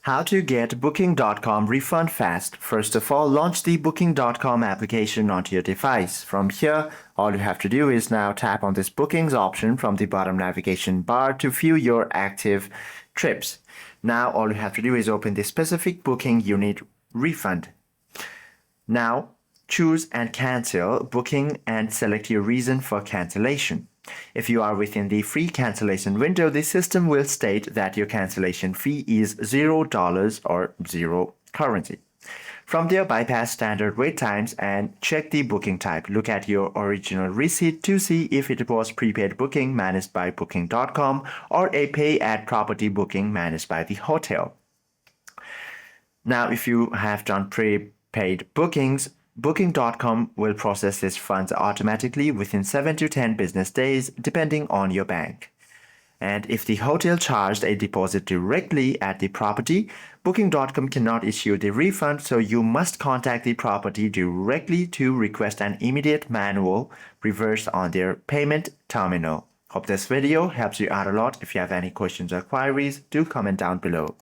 How to get Booking.com refund fast. First of all, launch the Booking.com application onto your device. From here, all you have to do is now tap on this Bookings option from the bottom navigation bar to view your active trips. Now, all you have to do is open the specific booking you need refund. Now, choose and cancel booking and select your reason for cancellation. If you are within the free cancellation window, the system will state that your cancellation fee is $0 or zero currency. From there, bypass standard wait times and check the booking type. Look at your original receipt to see if it was prepaid booking managed by Booking.com or a pay-at-property booking managed by the hotel. Now, if you have done prepaid bookings, Booking.com will process these funds automatically within 7 to 10 business days, depending on your bank. And if the hotel charged a deposit directly at the property, Booking.com cannot issue the refund, so you must contact the property directly to request an immediate manual reverse on their payment terminal. Hope this video helps you out a lot. If you have any questions or queries, do comment down below.